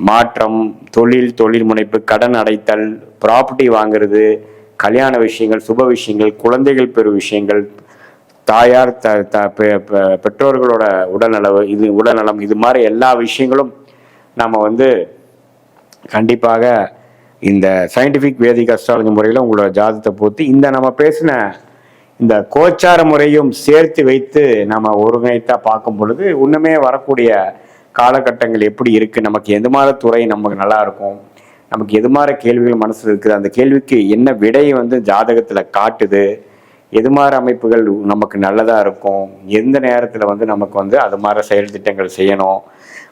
மாற்றம், தொழில் முனைப்பு, கடன் அடைத்தல், ப்ராப்பர்ட்டி வாங்குறது, கல்யாண விஷயங்கள், சுப விஷயங்கள், குழந்தைகள் பெறும் விஷயங்கள், தாயார் பெற்றோர்களோட உடல்நலம் இது மாதிரி எல்லா விஷயங்களும் நம்ம வந்து கண்டிப்பாக இந்த சயின்டிஃபிக் வேதிக் அஸ்ட்ராலஜி முறையில் உங்களோட ஜாதகத்தை பொறுத்து இந்த நம்ம பேசின இந்த கோச்சார முறையும் சேர்த்து வைத்து நம்ம ஒருங்கிணைத்தா பார்க்கும் பொழுது இன்னுமே வரக்கூடிய காலகட்டங்கள் எப்படி இருக்கு, நமக்கு எது மாதிரி துறை நமக்கு நல்லா இருக்கும், நமக்கு எது மாதிரி கேள்விகள் மனசுல இருக்குது, அந்த கேள்விக்கு என்ன விடையை வந்து ஜாதகத்துல காட்டுது, எது மாதிரி அமைப்புகள் நமக்கு நல்லதா இருக்கும், எந்த நேரத்துல வந்து நமக்கு வந்து அது மாதிரி செயல் திட்டங்கள் செய்யணும்.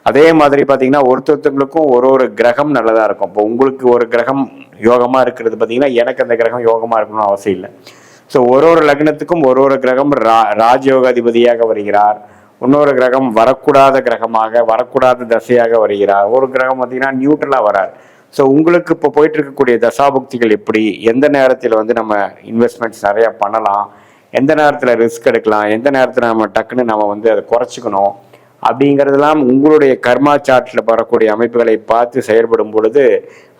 அதே மாதிரி பார்த்தீங்கன்னா ஒருத்தருத்தங்களுக்கும் ஒரு கிரகம் நல்லதா இருக்கும். இப்போ உங்களுக்கு ஒரு கிரகம் யோகமா இருக்கிறது பார்த்தீங்கன்னா எனக்கு அந்த கிரகம் யோகமா இருக்கணும்னு அவசியம் இல்லை. ஸோ ஒரு லக்னத்துக்கும் ஒரு கிரகம் ராஜயோகாதிபதியாக வருகிறார், இன்னொரு கிரகம் வரக்கூடாத கிரகமாக வரக்கூடாத தசையாக வருகிறார், ஒரு கிரகம் பார்த்தீங்கன்னா நியூட்ரலாக வரார். ஸோ உங்களுக்கு இப்போ போயிட்டு இருக்கக்கூடிய தசாபுக்திகள் எப்படி, எந்த நேரத்தில் வந்து நம்ம இன்வெஸ்ட்மெண்ட்ஸ் நிறையா பண்ணலாம், எந்த நேரத்தில் ரிஸ்க் எடுக்கலாம், எந்த நேரத்தில் நம்ம டக்குன்னு நம்ம வந்து அதை குறைச்சிக்கணும் அப்படிங்கிறதெல்லாம் உங்களுடைய கர்மா சார்ட்டில் வரக்கூடிய அமைப்புகளை பார்த்து செயல்படும் பொழுது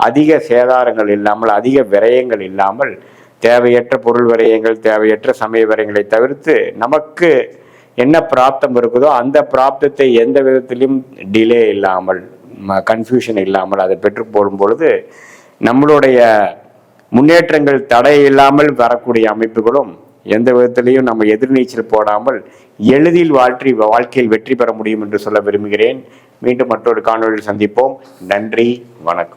அதிக சேதாரங்கள் இல்லாமல், அதிக விரயங்கள் இல்லாமல், தேவையற்ற பொருள் விரயங்கள், தேவையற்ற சமய விரயங்களை தவிர்த்து நமக்கு என்ன பிராப்தம் இருக்குதோ அந்த பிராப்தத்தை எந்த விதத்திலும் டிலே இல்லாமல், கன்ஃபியூஷன் இல்லாமல் அதை பெற்று போடும் பொழுது நம்மளுடைய முன்னேற்றங்கள் தடை இல்லாமல் வரக்கூடிய அமைப்புகளும் எந்த விதத்திலையும் நம்ம எதிர்நீச்சல் போடாமல் எளிதில் வாழ்க்கையில் வெற்றி பெற முடியும் என்று சொல்ல விரும்புகிறேன். மீண்டும் மற்றொரு காணொலியில் சந்திப்போம். நன்றி, வணக்கம்.